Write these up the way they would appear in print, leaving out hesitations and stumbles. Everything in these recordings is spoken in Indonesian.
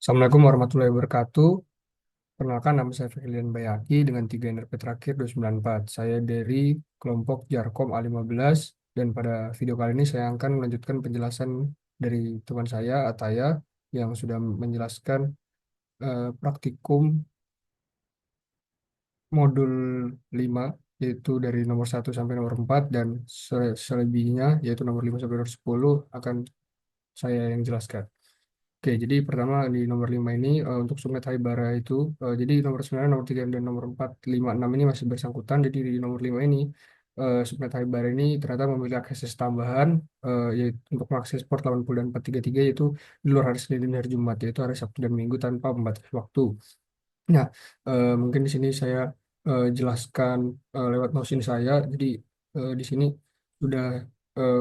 Assalamualaikum warahmatullahi wabarakatuh. Perkenalkan, nama saya Firlian Bayaki dengan 3 NRP terakhir 294. Saya dari kelompok Jarkom A15 dan pada video kali ini saya akan melanjutkan penjelasan dari teman saya Ataya yang sudah menjelaskan praktikum modul 5 yaitu dari nomor 1 sampai nomor 4 dan selebihnya yaitu nomor 5 sampai nomor 10 akan saya yang jelaskan. Oke, jadi pertama di nomor 5 ini untuk Sungai Haibara itu, jadi nomor 9, nomor 3, dan nomor 4, 5, 6 ini masih bersangkutan. Jadi di nomor 5 ini, Sungai Haibara ini ternyata memiliki akses tambahan, yaitu untuk mengakses port 80 dan 433, yaitu di luar hari Senin dan hari Jumat, yaitu hari Sabtu dan Minggu tanpa membatasi waktu. Nah, mungkin di sini saya jelaskan lewat nosin saya. Jadi di sini sudah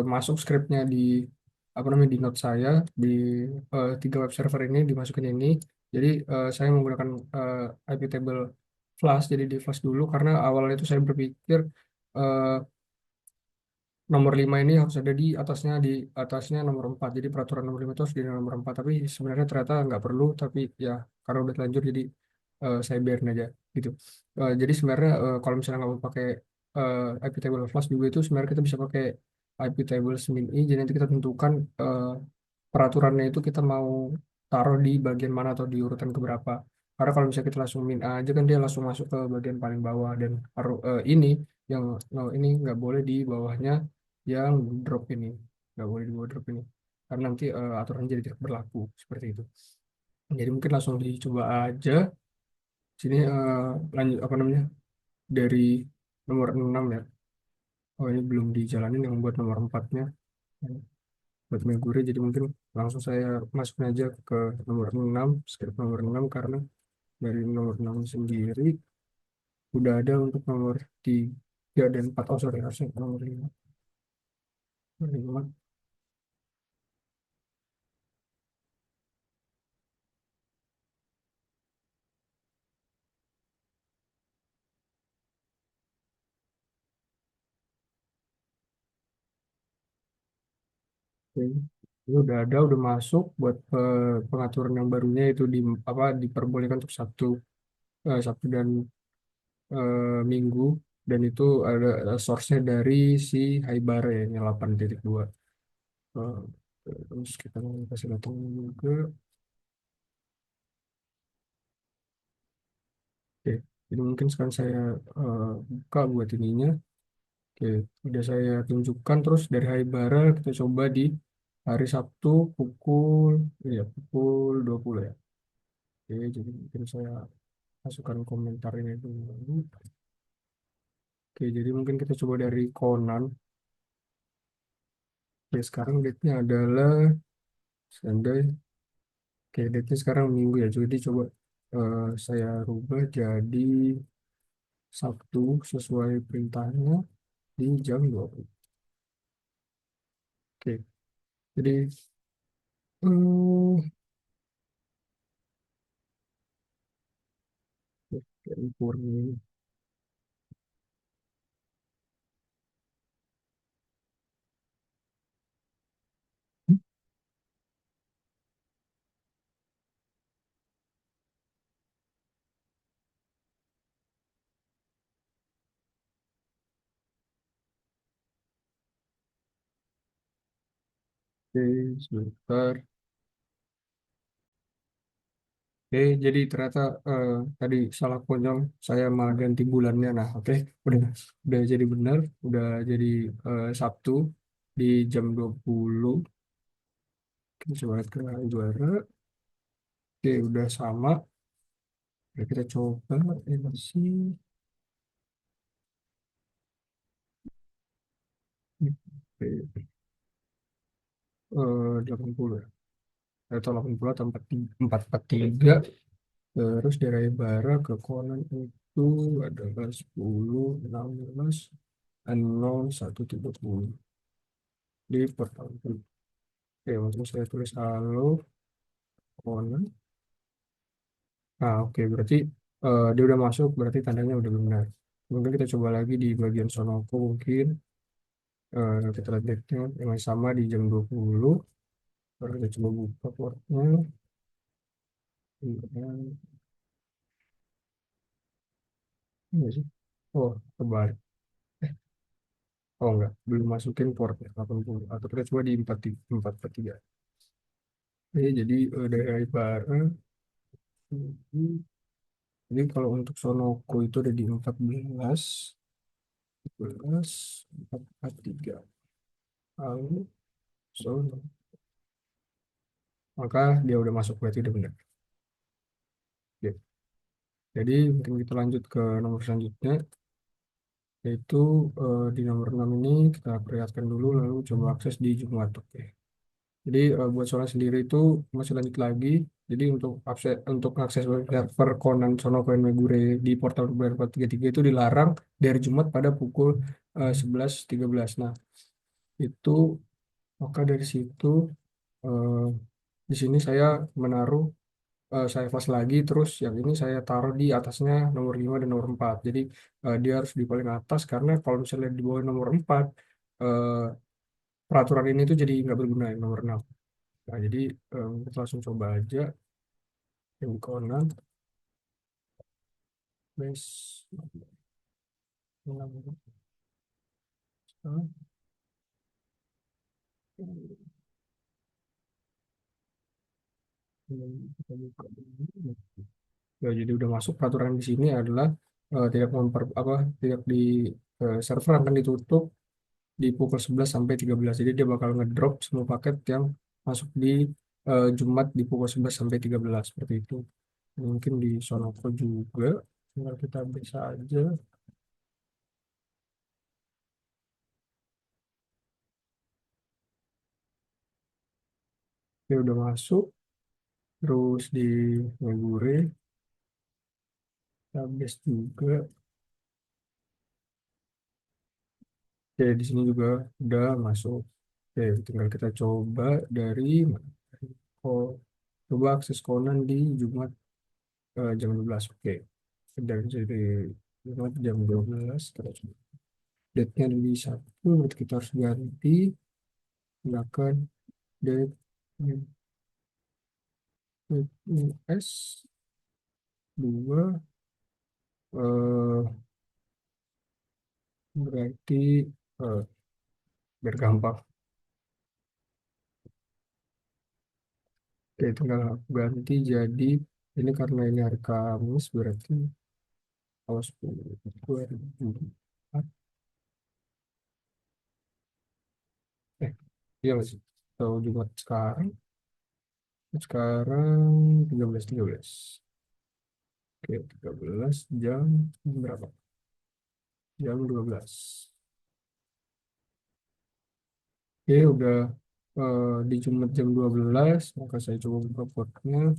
masuk skripnya di apa namanya di note saya di 3 web server ini dimasukin ini. Jadi saya menggunakan IP table flash. Jadi di flash dulu karena awalnya itu saya berpikir eh, nomor 5 ini harus ada di atasnya nomor 4. Jadi peraturan nomor 5 itu harus di nomor 4. Tapi sebenarnya ternyata nggak perlu. Tapi ya karena udah telanjur jadi saya biarin aja gitu. Jadi sebenarnya kalau misalnya nggak mau pakai IP table flash juga itu sebenarnya kita bisa pakai IP table min i. Jadi nanti kita tentukan peraturannya itu kita mau taruh di bagian mana atau di urutan keberapa. Karena kalau misalnya kita langsung min A aja kan dia langsung masuk ke bagian paling bawah dan ini yang no, ini nggak boleh di bawahnya yang drop ini nggak boleh di bawah drop ini karena nanti aturan jadi tidak berlaku seperti itu. Jadi mungkin langsung dicoba aja sini lanjut apa namanya dari nomor 6 ya. Oh ini belum dijalanin yang buat nomor 4-nya buat Meguri, jadi mungkin langsung saya masukin aja ke nomor 6, script nomor 6 karena dari nomor 6 sendiri udah ada untuk nomor 3 dan 4. Oh sorry, harusnya nomor 5. Nomor 5. Oke. Ini udah ada, udah masuk buat pengaturan yang barunya itu di apa diperbolehkan untuk Sabtu dan Minggu, dan itu ada source-nya dari si Haibara ya, yang 8.2. Eh, Terus kita mau kasih datang juga. Oke, jadi mungkin sekarang saya buka buat ininya. Oke, udah saya tunjukkan. Terus dari Haibara kita coba di hari Sabtu pukul ya pukul 20 ya. Oke, jadi mungkin saya masukkan komentar ini dulu. Oke, jadi mungkin kita coba dari Conan. Oke, sekarang date-nya adalah Sunday. Oke, date-nya sekarang Minggu ya. Jadi coba saya rubah jadi Sabtu sesuai perintahnya di jam 20. Oke, jadi eh Purni. Oke, sebentar. Oke, jadi ternyata tadi salah konyol, saya malah ganti bulannya. Nah, oke, udah jadi benar, udah jadi Sabtu di jam 20. Kita coba lihat ke juara. Oke, udah sama. Oke, kita coba ini sih 80 ya. Atau 80 atau 443. Terus dari bara ke Conan itu adalah 10, 16, 0, 1, 30 di pertama. Oke, langsung saya tulis halo Conan. Nah, oke, berarti dia udah masuk, berarti tandanya udah benar. Mungkin kita coba lagi di bagian Sonoko mungkin. Kita lihat date-nya yang sama di jam 20. Baru kita coba buka portnya. Iya, iya sih. Oh, kebalik. Eh, oh enggak, belum masukin port ya, 80. Atau kita coba di 443. Jadi daerah Ibarra. Jadi kalau untuk Sonoko itu ada di 14, 14, 443. Lalu Sono. Maka dia udah masuk, berarti udah benar. Oke. Jadi mungkin kita lanjut ke nomor selanjutnya, yaitu di nomor 6 ini kita perlihatkan dulu, lalu coba akses di Jumat. Oke. Jadi buat Sona sendiri itu masih lanjut lagi. Jadi untuk akses server Conan Sono Koen Megure di portal 2433 itu dilarang dari Jumat pada pukul 11.13. Nah, itu maka dari situ eh, di sini saya menaruh saya pas lagi, terus yang ini saya taruh di atasnya nomor 5 dan nomor 4. Jadi dia harus di paling atas, karena kalau misalnya di bawah nomor 4 eh, peraturan ini tuh jadi nggak berguna yang nomor 6. Nah, jadi kita langsung coba aja yang di Conan base 6. Kita buka dulu. Ya, jadi udah masuk peraturan di sini adalah tidak di server akan ditutup di pukul 11 sampai 13. Jadi dia bakal ngedrop semua paket yang masuk di Jumat di pukul 11 sampai 13 seperti itu. Mungkin di Sonoko juga tinggal kita bisa aja. Dia udah masuk, terus di Megure habis juga. Oke, di sini juga udah masuk. Oke, tinggal kita coba dari mana? Oh, coba akses Conan di Jumat jam 12. Oke, dari Jumat jam 12 kita coba. Date-nya di satu, berarti kita harus ganti. Gunakan date US 2, berarti eh, biar gampang. Oke, tinggal aku ganti jadi ini, karena ini hari Kamis, berarti tanggal 10 2004. Eh, iya masih tahu Jumat sekarang. Sekarang 13.13. Oke, 13 jam berapa? Jam 12. Oke, udah di Jumat jam 12, maka saya coba buka portnya.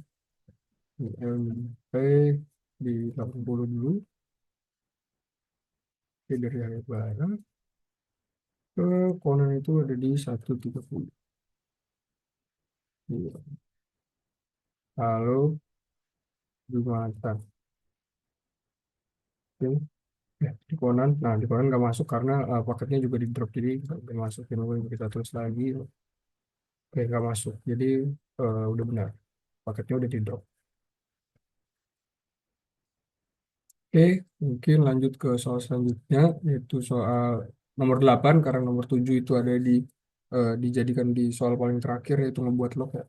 MP di 80 dulu. Oke, dari area barat ke Conan itu ada di 130. Iya. Lalu Jumatan. Oke. Di Conan, nah di Conan nggak masuk karena paketnya juga di drop, jadi nggak masuk. Yang kita tulis lagi, oke nggak masuk. Jadi udah benar, paketnya udah di drop. Oke, mungkin lanjut ke soal selanjutnya, yaitu soal nomor 8, karena nomor 7 itu ada dijadikan di soal paling terakhir, yaitu ngebuat log ya.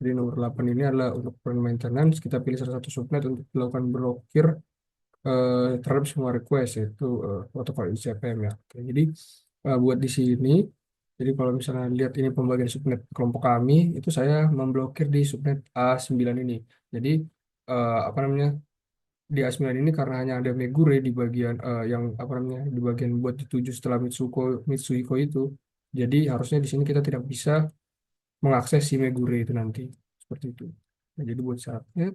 Jadi nomor 8 ini adalah untuk maintenance, kita pilih salah satu subnet untuk dilakukan blokir terhadap semua request, yaitu protokol ICPM ya. Oke, jadi buat di sini, jadi kalau misalnya lihat ini pembagian subnet kelompok kami, itu saya memblokir di subnet A9 ini. Jadi apa namanya, di A9 ini karena hanya ada Megure di bagian yang apa namanya, di bagian buat dituju setelah Mitsuhiko itu. Jadi harusnya di sini kita tidak bisa mengakses si Megure itu nanti seperti itu. Nah, jadi buat saatnya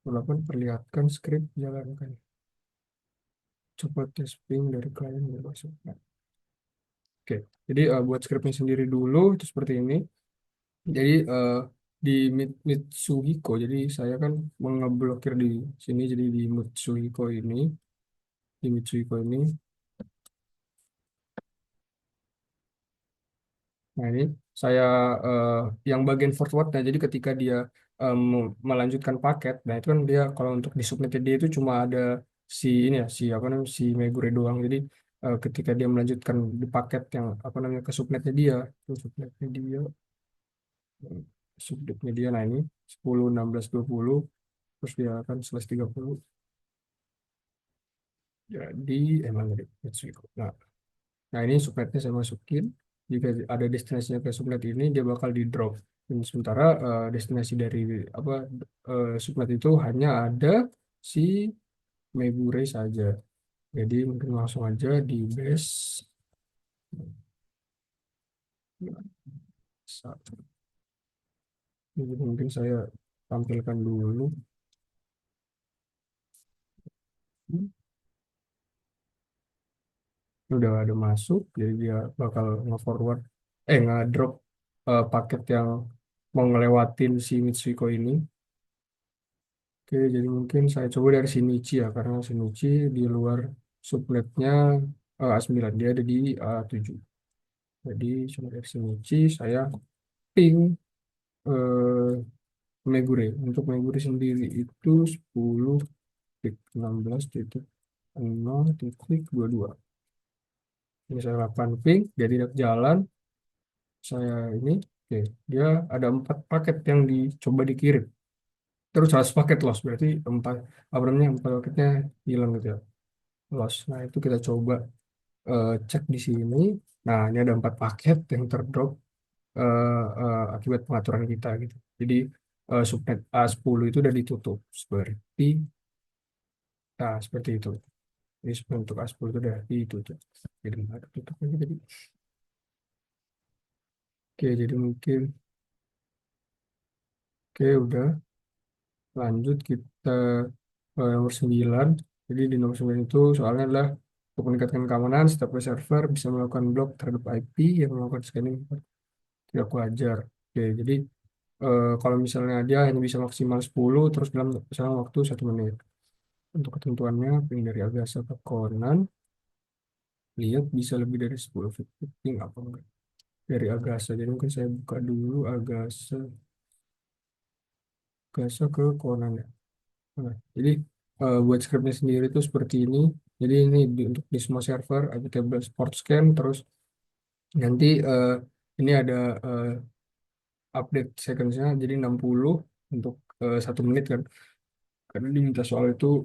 melakukan perlihatkan skrip jalankan. Coba tes ping dari klien yang masuk. Nah, oke, jadi buat skripnya sendiri dulu itu seperti ini. Jadi di Mitsuhiko, jadi saya kan mengeblokir di sini. Jadi di Mitsuhiko ini, di Mitsuhiko ini. Nah, ini saya yang bagian forward. Nah, jadi ketika dia melanjutkan paket. Nah itu kan dia kalau untuk di subnetnya dia itu cuma ada si ini ya, si apa namanya, si Megure doang. Jadi ketika dia melanjutkan di paket yang apa namanya ke subnetnya dia, itu subnetnya dia, eh, subnetnya dia, nah ini 10 16 20, terus dia akan 11 30. Jadi emang dari Mitsubishi. Nah, ini subnetnya saya masukin. Jika ada destinasinya ke subnet ini, dia bakal di drop. Dan sementara destinasi dari apa subnet itu hanya ada si Megure saja. Jadi mungkin langsung aja di base satu. Jadi mungkin saya tampilkan dulu. Ini udah ada masuk, jadi dia bakal nge-forward, nge-drop paket yang mau ngelewatin si Mitsuko ini. Oke, jadi mungkin saya coba dari Shinichi ya, karena Shinichi di luar subnetnya A9, dia ada di A7. Jadi cuma dari Shinichi saya ping eh, Megure. Untuk Megure sendiri itu 10.16.0.22. Ini saya lakukan ping, dia tidak jalan. Saya ini, oke, dia ada 4 paket yang dicoba dikirim. Terus 100 paket loss, berarti apa namanya, 4 paketnya hilang gitu ya. Loss. Nah, itu kita coba cek di sini. Nah, ini ada 4 paket yang terdrop akibat pengaturan kita gitu. Jadi subnet A10 itu udah ditutup seperti seperti itu. Jadi subnet untuk A10 itu udah ditutup. Jadi nggak tutup lagi tadi. Oke, jadi mungkin oke udah lanjut kita nomor 9. Jadi di nomor 9 itu soalnya adalah untuk meningkatkan keamanan, setiap web server bisa melakukan blok terhadap IP yang melakukan scanning tidak wajar. Oke, jadi kalau misalnya dia hanya bisa maksimal 10 terus dalam misalnya waktu 1 menit. Untuk ketentuannya, ping dari Agasa ke Conan, lihat bisa lebih dari 10 feet ping apa enggak. Dari Agasa, jadi mungkin saya buka dulu Agasa ke Conan ya. Nah, jadi buat scriptnya sendiri itu seperti ini. Jadi ini untuk di semua server ada table port scan, terus nanti ini ada eh, update seconds-nya jadi 60 untuk 1 menit kan. Karena diminta soal itu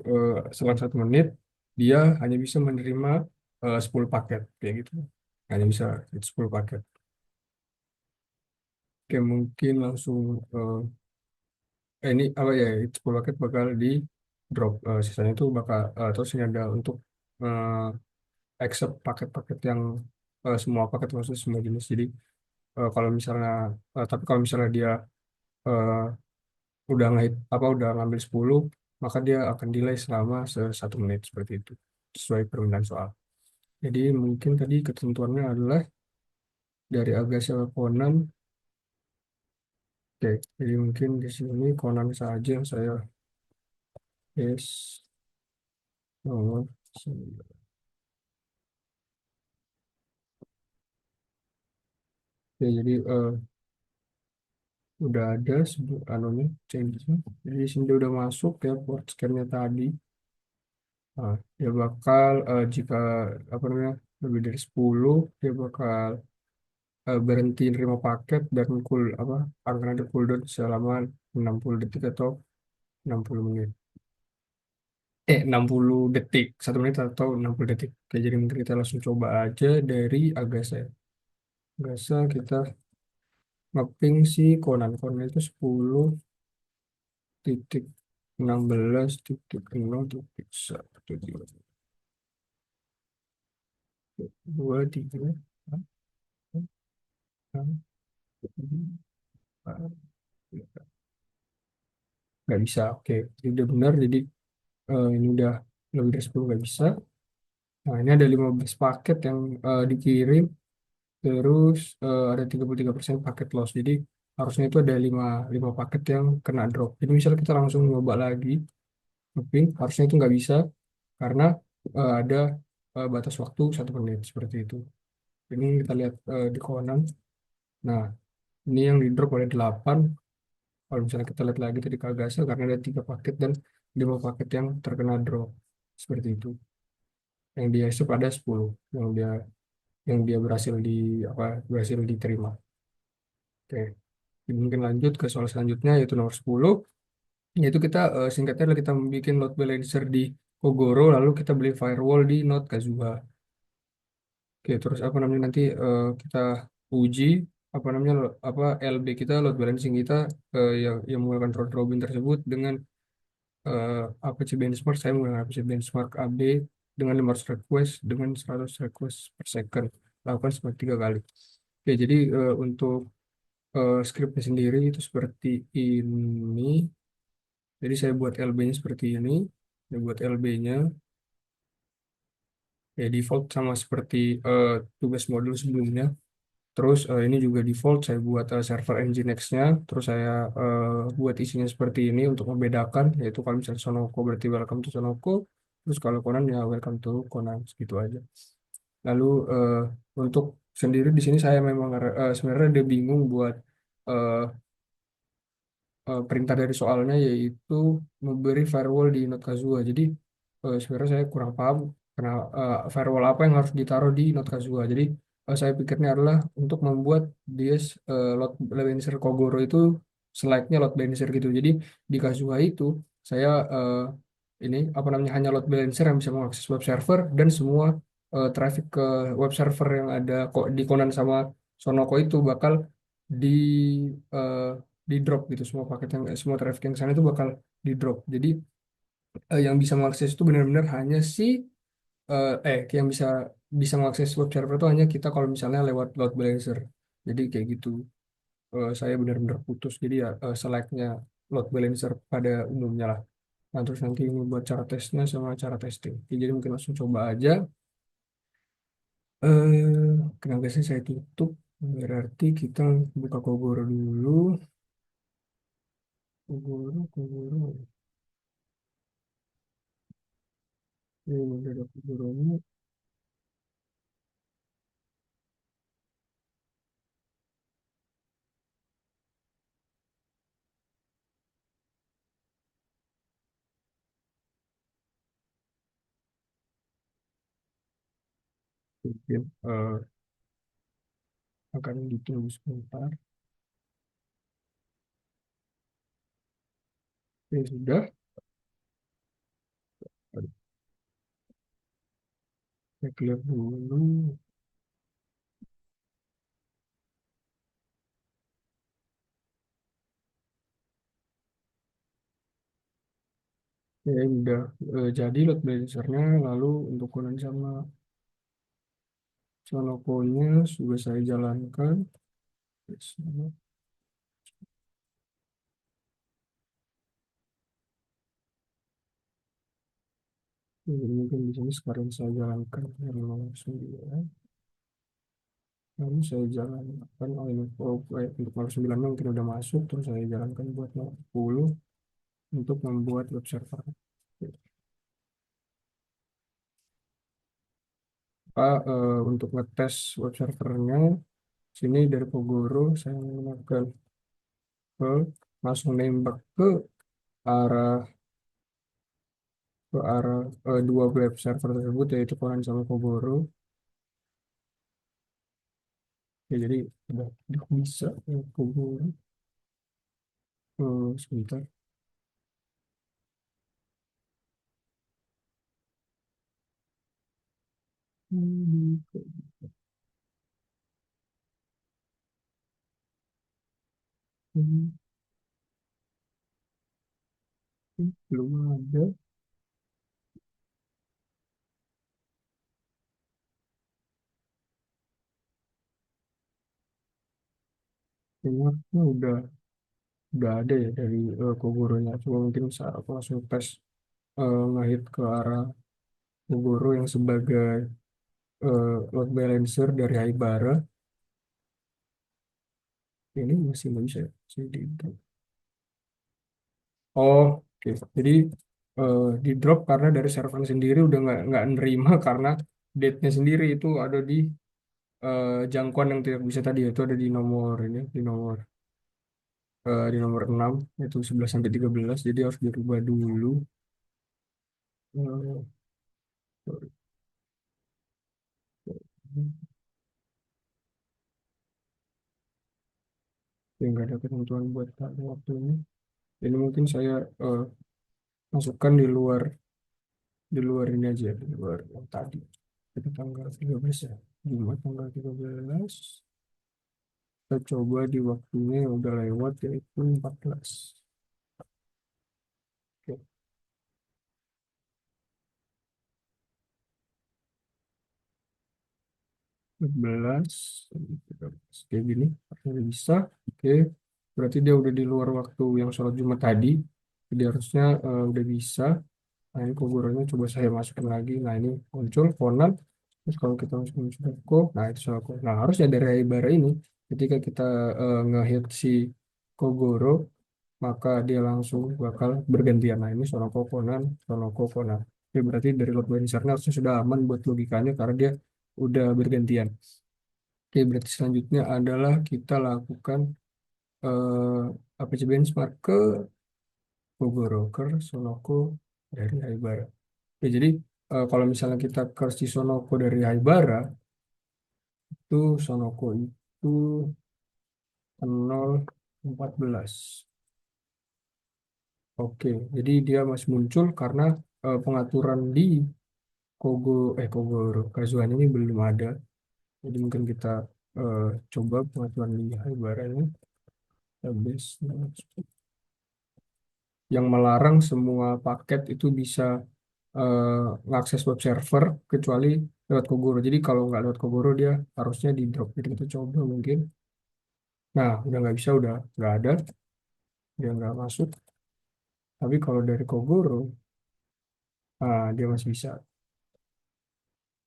selang 1 menit dia hanya bisa menerima 10 paket kayak gitu. Hanya bisa 10 paket. Oke, mungkin langsung ini apa ya, 10 paket bakal di drop. Sisanya itu bakal terus ini ada untuk accept paket-paket yang semua paket, maksudnya semua jenis. Jadi kalau misalnya tapi kalau misalnya dia eh, udah udah ngambil 10, maka dia akan delay selama 1 menit seperti itu sesuai permintaan soal. Jadi mungkin tadi ketentuannya adalah dari Agassi ke Conan. Oke, jadi mungkin di sini Conan saja yang saya yes nomor 9. Oke, jadi udah ada anunya changes-nya. Jadi di sini dia udah masuk ya port scan-nya tadi. Nah, dia bakal jika apa namanya lebih dari 10, dia bakal berhenti nerima paket dan akan ada cooldown selama 60 detik atau 60 menit. 60 detik, 1 menit atau 60 detik. Oke, jadi mungkin kita langsung coba aja dari Agasa. Agasa kita ngeping si Conan. Conan itu 10.16.0.1, 2, 3, 6, 7, 8. Nggak bisa. Oke, jadi udah benar. Jadi ini udah lebih dari 10 nggak bisa. Nah, ini ada 15 paket yang dikirim. Terus ada 33% paket loss. Jadi harusnya itu ada lima paket yang kena drop. Jadi misalnya kita langsung nyoba lagi ngeprint, harusnya itu nggak bisa karena ada batas waktu 1 menit seperti itu. Ini kita lihat di Conan. Nah, ini yang di drop oleh 8 Kalau misalnya kita lihat lagi tadi Kagasa karena ada 3 paket dan 5 paket yang terkena drop seperti itu. Yang dia itu ada 10 yang dia berhasil berhasil diterima. Oke, mungkin lanjut ke soal selanjutnya yaitu nomor 10. Yaitu kita singkatnya adalah kita bikin load balancer di Kogoro lalu kita beli firewall di Node Kazuha. Oke, terus apa namanya nanti kita uji apa namanya LB kita load balancing kita yang menggunakan round robin tersebut dengan eh, APC benchmark. Saya menggunakan APC benchmark AB dengan 500 request dengan 100 request per second, lakukan sebanyak 3 kali. Oke, jadi untuk scriptnya sendiri itu seperti ini. Jadi saya buat LB-nya seperti ini. Saya buat LB-nya ya default sama seperti tugas modul sebelumnya. Terus ini juga default saya buat server Nginx-nya. Terus saya buat isinya seperti ini untuk membedakan, yaitu kalau misalnya Sonoko berarti welcome to Sonoko. Terus kalau Conan ya welcome to Conan, segitu aja. Lalu untuk sendiri di sini saya memang sebenarnya dia bingung buat eh, perintah dari soalnya yaitu memberi firewall di Node Kazua. Jadi sebenarnya saya kurang paham karena firewall apa yang harus ditaruh di Node Kazua. Jadi saya pikirnya adalah untuk membuat dia load balancer Kogoro itu slide-nya load balancer gitu. Jadi di Kazua itu saya ini apa namanya hanya load balancer yang bisa mengakses web server dan semua traffic ke web server yang ada kok di Conan sama Sonoko itu bakal di eh, di drop gitu, semua traffic yang sana itu bakal di drop. Jadi yang bisa mengakses itu benar-benar hanya yang bisa bisa mengakses web server itu hanya kita kalau misalnya lewat load balancer. Jadi kayak gitu. Saya benar-benar putus, jadi ya select-nya load balancer pada umumnya lah. Nah, terus nanti ini buat cara tesnya sama cara testing. Oke, jadi mungkin langsung coba aja. Kenapa sih saya tutup? Berarti kita buka Kogoro dulu. Kogoro. Ini udah ada Kogoronya. Mungkin akan ditunggu sebentar. Oke, sudah. Saya clear dulu. Ya, ini udah jadi load balancernya. Lalu untuk Conan sama Sonokonya sudah saya jalankan. Yes. Jadi mungkin di sini sekarang saya jalankan yang nomor 9. Lalu saya jalankan, untuk nomor 9 mungkin udah masuk. Terus saya jalankan buat nomor 10 untuk membuat web server. Untuk ngetes web servernya, sini dari Pogoro saya menggunakan ke langsung nembak arah ke arah dua web server tersebut yaitu Koran sama Kogoro. Ya, jadi udah bisa Kogoro. Sebentar. Hmm, hmm, belum ada. Kayaknya udah ada ya dari Kogoronya. Cuma mungkin saat aku langsung tes ngehit ke arah Kogoro yang sebagai load balancer dari Haibara. Ini masih nggak bisa ya. Jadi, oh, oke. Jadi di drop karena dari server sendiri udah nggak nerima karena date-nya sendiri itu ada di jangkauan yang tidak bisa tadi, itu ada di nomor ini, di nomor di nomor 6 yaitu 11 sampai 13. Jadi harus dirubah dulu. Eh, Ya, nggak ada ketentuan buat waktu ini. Ini mungkin saya eh, masukkan di luar ini aja, di luar yang tadi. Kita tanggal 13 ya. Jumat tanggal 13. Kita coba di waktunya yang udah lewat yaitu 14. Oke, 14. 13. Kayak gini. Harusnya bisa. Oke. Berarti dia udah di luar waktu yang sholat Jumat tadi. Jadi harusnya udah bisa. Nah, ini kuburannya coba saya masukin lagi. Nah, ini muncul Conan. Terus kalau kita masukin Sudako, nah itu Sudako. Nah, harusnya dari Haibara ini, ketika kita ngehit si Kogoro, maka dia langsung bakal bergantian. Nah, ini Sonoko Conan, Sonoko Conan. Oke, berarti dari Lord Banisarnya harusnya sudah aman buat logikanya karena dia udah bergantian. Oke, berarti selanjutnya adalah kita lakukan APC benchmark ke Kogoro, ke Sonoko dari Haibara. Ya, jadi kalau misalnya kita ke si Sonoko dari Haibara, itu Sonoko itu 0,14. Oke, jadi dia masih muncul karena pengaturan di Kogoro Kazuhan ini belum ada. Jadi mungkin kita eh, coba pengaturan di Haibara ini. Habis yang melarang semua paket itu bisa mengakses web server kecuali lewat Kogoro. Jadi kalau nggak lewat Kogoro dia harusnya di drop. Jadi kita coba mungkin. Nah, udah nggak bisa, udah nggak ada, dia nggak masuk. Tapi kalau dari Kogoro, dia masih bisa.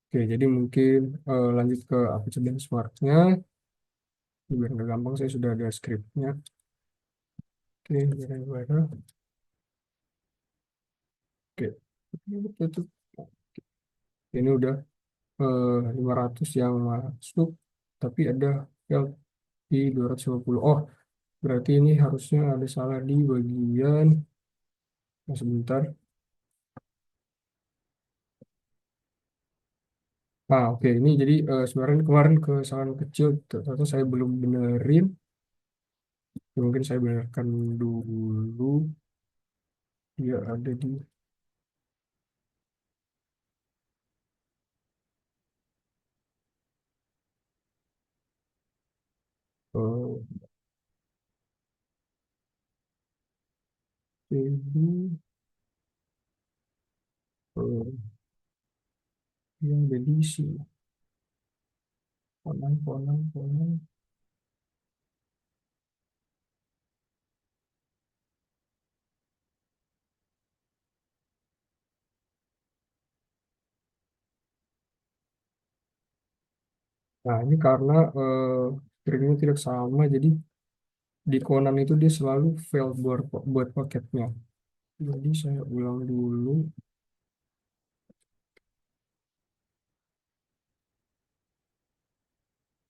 Oke, jadi mungkin lanjut ke aplikasi benchmarknya. Biar nggak gampang, saya sudah ada scriptnya. Oke, gara-gara. Oke, tutup. Ini udah 500 yang masuk, tapi ada yang di 250. Oh, berarti ini harusnya ada salah di bagian. Sebentar. Oke, ini jadi sebenarnya kemarin kesalahan kecil, ternyata saya belum benerin. Ya, mungkin saya benarkan dulu. Dia ada di eh, ini, eh, yang ada di sini. Ponang, ponang, ponang. Nah, ini karena stringnya tidak sama, jadi di Conan itu dia selalu fail buat paketnya. Jadi saya ulang dulu.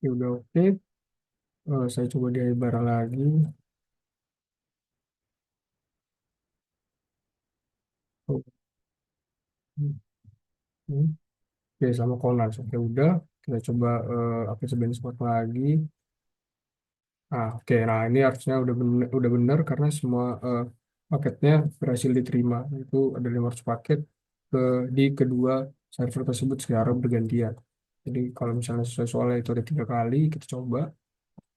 Ya udah oke. Saya coba di barang lagi. Oh, hmm. Oke, sama Conan. Oke, udah. Kita coba aplikasi benchmark lagi. Oke. Nah, ini harusnya udah benar karena semua paketnya berhasil diterima. Itu ada 500 paket di kedua server tersebut secara bergantian. Jadi kalau misalnya sesuai soalnya itu ada 3 kali, kita coba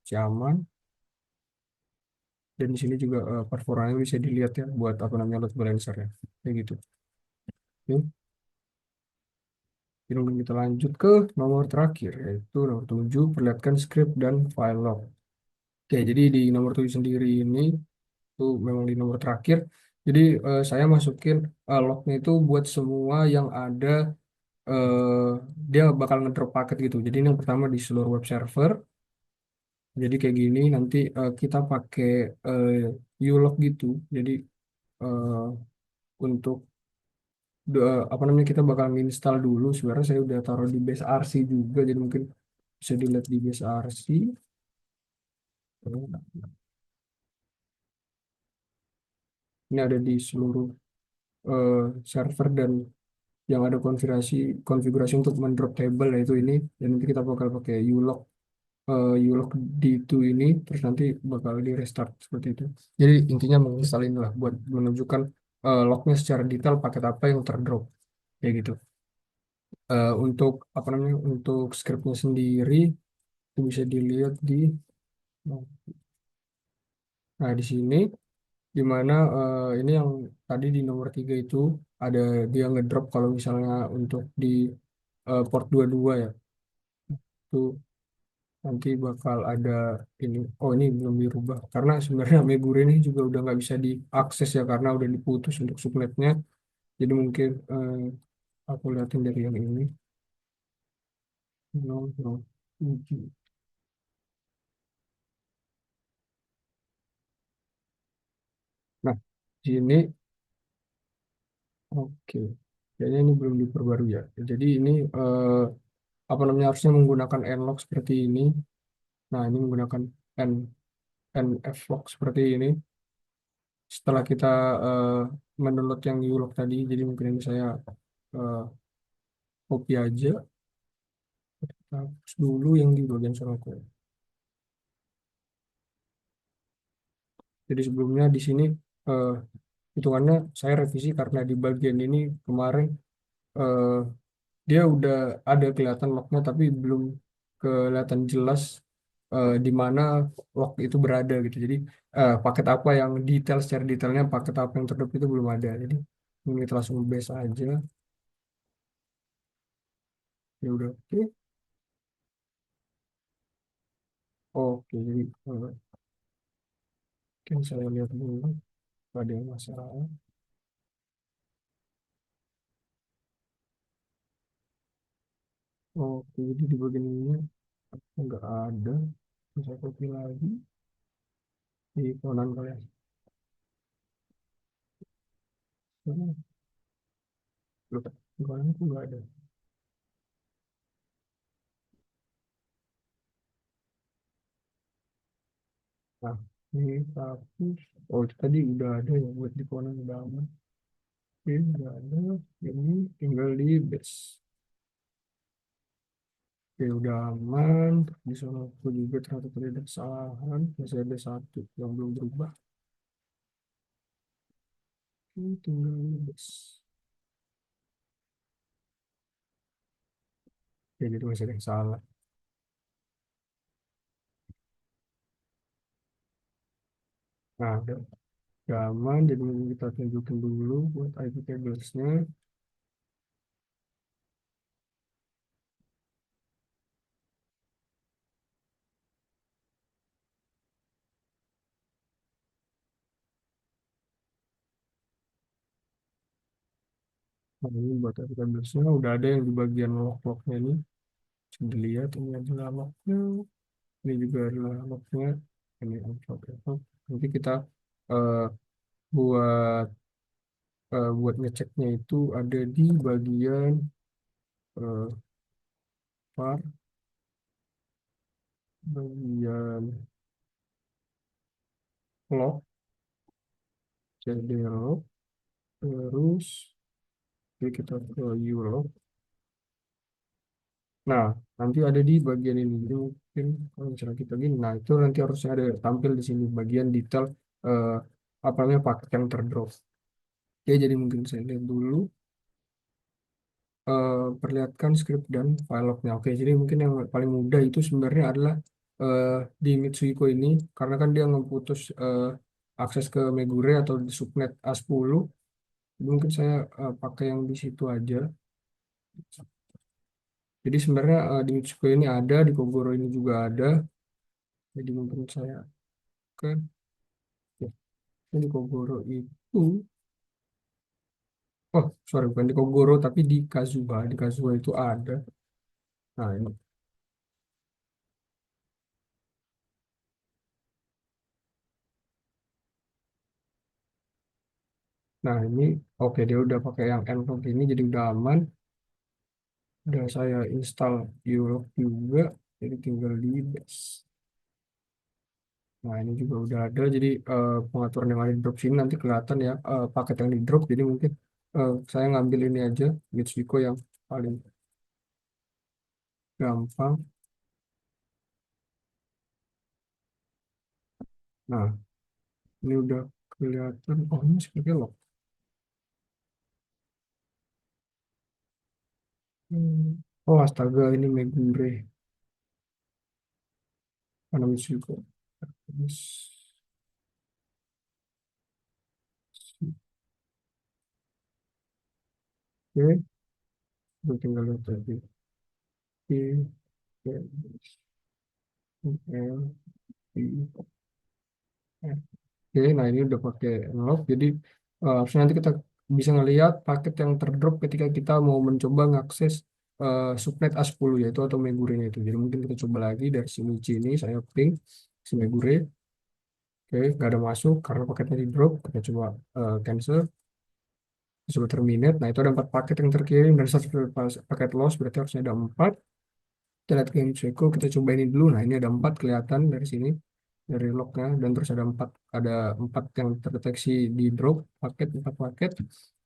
si aman. Dan di sini juga performanya bisa dilihat ya buat apa namanya load balancer ya. Kayak gitu. Oke. Kemudian kita lanjut ke nomor terakhir yaitu nomor 7 perlihatkan script dan file log. Oke, jadi di nomor 7 sendiri ini itu memang di nomor terakhir. Jadi saya masukin lognya itu buat semua yang ada eh, dia bakal ngedrop paket gitu. Jadi ini yang pertama di seluruh web server. Jadi kayak gini nanti kita pakai ulog gitu. Jadi eh, untuk apa namanya kita bakal install dulu. Sebenarnya saya udah taruh di base RC juga. Jadi mungkin bisa dilihat di base RC. Ini ada di seluruh eh, server, dan yang ada konfigurasi konfigurasi untuk mendrop table yaitu ini, dan nanti kita bakal pakai ulog D2 ini, terus nanti bakal di restart seperti itu. Jadi intinya menginstal inilah buat menunjukkan lognya secara detail paket apa yang terdrop kayak gitu. Untuk apa namanya, untuk scriptnya sendiri itu bisa dilihat di, nah di sini, di mana ini yang tadi di nomor 3 itu ada dia ngedrop kalau misalnya untuk di port 22 ya, itu nanti bakal ada ini. Oh, ini belum dirubah karena sebenarnya Megure ini juga udah nggak bisa diakses ya karena udah diputus untuk subnetnya. Jadi mungkin aku liatin dari yang ini. No, no. Nah, di sini oke. Kayaknya ini belum diperbarui ya. Jadi ini apa namanya, harusnya menggunakan nlog seperti ini. Nah, ini menggunakan n nflog seperti ini. Setelah kita eh, mendownload yang ulog tadi, jadi mungkin ini saya eh, copy aja. Hapus dulu yang di bagian sono code. Jadi sebelumnya di sini eh, hitungannya saya revisi karena di bagian ini kemarin eh, dia udah ada kelihatan lognya tapi belum kelihatan jelas di mana log itu berada gitu. Jadi paket apa yang detail, secara detailnya paket apa yang terdrop itu belum ada. Jadi ini kita langsung base aja. Ya udah oke. Oke, jadi mungkin saya lihat dulu ada yang masalah. Oke, jadi di bagian ini nggak ada. Bisa copy lagi di kanan kalian. Hmm, loh, di kanan itu nggak ada. Nah, ini tapi, oh itu tadi udah ada ya buat di kanan, udah aman. Ini udah ada. Ini tinggal di base. Oke, udah aman. Di sana aku juga ternyata tadi ada kesalahan. Masih ada satu yang belum berubah. Ini tinggal di base. Ya, jadi masih ada yang salah. Nah, udah aman. Jadi kita tunjukin dulu buat IP tablesnya. Nah, ini buat IP tablesnya udah ada yang di bagian log-lognya ini. Bisa dilihat ini adalah lognya. Ini juga adalah lognya. Ini unlock ya. Nanti kita eh, buat buat ngeceknya itu ada di bagian eh, var, bagian log, cd log, terus oke, kita ke ulog. Nah, nanti ada di bagian ini. Jadi mungkin kalau misalnya kita gini, nah itu nanti harusnya ada tampil di sini bagian detail eh, apa namanya, paket yang terdrop. Oke, jadi mungkin saya lihat dulu perlihatkan script dan file lognya. Oke, jadi mungkin yang paling mudah itu sebenarnya adalah eh, di Mitsuhiko ini, karena kan dia ngeputus akses ke Megure atau di subnet A10. Jadi mungkin saya pakai yang di situ aja. Jadi sebenarnya di Mitsuhiko ini ada, di Kogoro ini juga ada. Jadi mungkin saya kan, ya, ini di Kogoro itu, oh sorry, bukan di Kogoro tapi di Kazuha. Di Kazuha itu ada. Nah ini, nah ini oke, dia udah pakai yang Nlog ini jadi udah aman. Udah saya install Ulog juga, jadi tinggal di base. Nah, ini juga udah ada. Jadi pengaturan yang ada di drop sini nanti kelihatan ya paket yang di drop. Jadi mungkin saya ngambil ini aja, Mitsubishi yang paling gampang. Nah, ini udah kelihatan. Oh, ini seperti lock. Oh, astaga, ini Megure. Mana Mitsubishi? Oke, kita tinggal lihat lagi. Oke, L, I, F. Oke, nah ini udah pakai unlock. Jadi harusnya nanti kita bisa ngelihat paket yang terdrop ketika kita mau mencoba ngakses subnet A10 yaitu atau Megure itu. Jadi mungkin kita coba lagi dari si Michi ini, saya ping si Megure. Oke, nggak ada masuk karena paketnya di drop. Kita coba cancel, coba terminate. Nah itu ada 4 paket yang terkirim dan 1 paket loss, berarti harusnya ada 4. Kita lihat ke Inseco, kita coba ini dulu. Nah ini ada 4 kelihatan dari sini, dari lognya, dan terus ada empat yang terdeteksi di drop paket, 4 paket.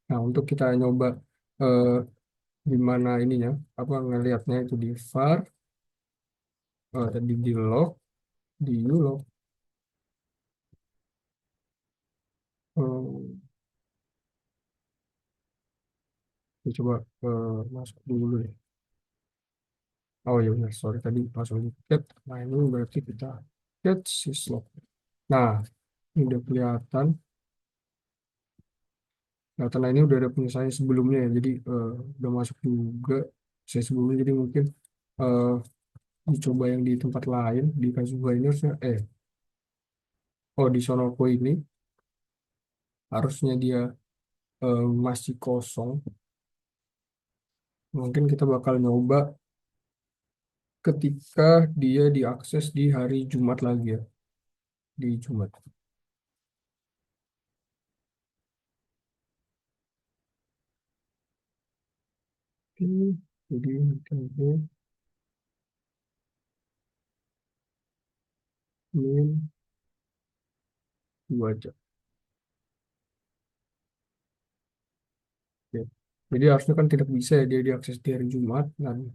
Nah untuk kita nyoba eh, di mana ininya, apa ngelihatnya itu di var, tadi di log, di ulog. Eh, kita coba masuk dulu ya. Oh iya benar, sorry tadi langsung di get. Nah ini berarti kita get syslog. Nah ini udah kelihatan. Nah, karena ini udah ada punya saya sebelumnya ya, jadi udah masuk juga saya sebelumnya, jadi mungkin eh, dicoba yang di tempat lain di Kazuha ini harusnya di Sonoko ini harusnya dia masih kosong. Mungkin kita bakal nyoba ketika dia diakses di hari Jumat lagi ya, di Jumat. Oke, jadi mungkin ini 2 jam. Oke. Jadi harusnya kan tidak bisa ya dia diakses di hari Jumat, dan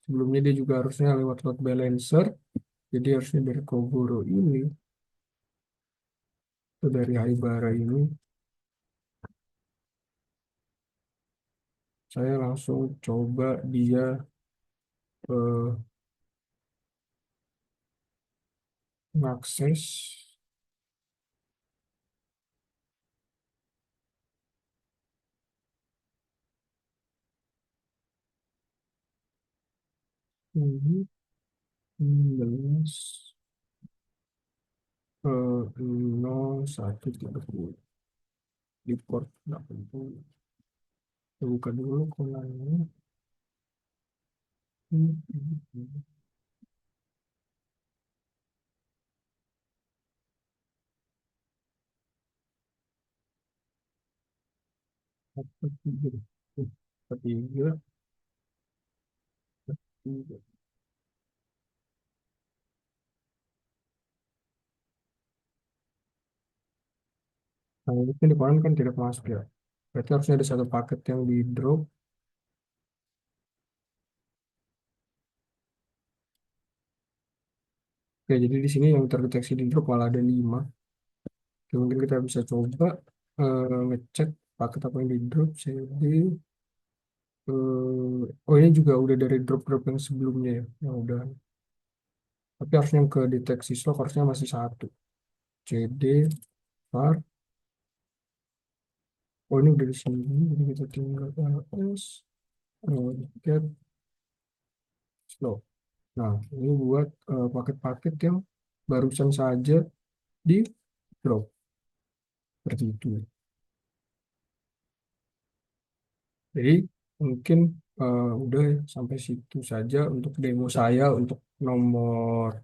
sebelumnya dia juga harusnya lewat load balancer. Jadi harusnya dari Kogoro ini atau dari Haibara ini saya langsung coba dia eh, mengakses. Ini 19 0130 di port 80. Saya buka dulu kolannya. Apa tiga? Apa tiga? Tiga. Nah, ini kan di koran kan tidak masuk ya. Berarti harusnya ada 1 paket yang di drop. Oke, jadi di sini yang terdeteksi di drop malah ada 5. Oke, mungkin kita bisa coba ngecek paket apa yang di drop. CD. Oh ini juga udah dari drop-drop yang sebelumnya ya. Yang udah. Tapi harusnya yang ke deteksi slot harusnya masih 1. CD, var. Oh ini udah di sini. Jadi kita tinggal ls. Get slot. Nah ini buat paket-paket yang barusan saja di drop. Seperti itu. Jadi mungkin udah ya, sampai situ saja untuk demo saya untuk nomor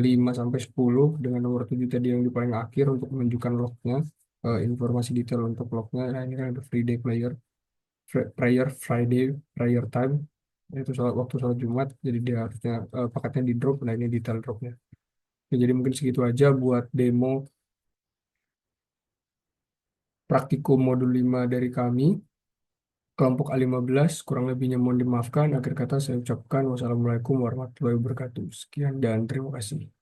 5 sampai 10 dengan nomor 7 tadi yang di paling akhir untuk menunjukkan lognya, informasi detail untuk lognya. Nah ini kan ada free day player, prayer Friday, prayer time, itu waktu sholat Jumat, jadi dia harusnya paketnya di drop. Nah ini detail dropnya. Ya, jadi mungkin segitu aja buat demo praktikum modul 5 dari kami. Kelompok A15, kurang lebihnya mohon dimaafkan. Akhir kata saya ucapkan wassalamualaikum warahmatullahi wabarakatuh. Sekian dan terima kasih.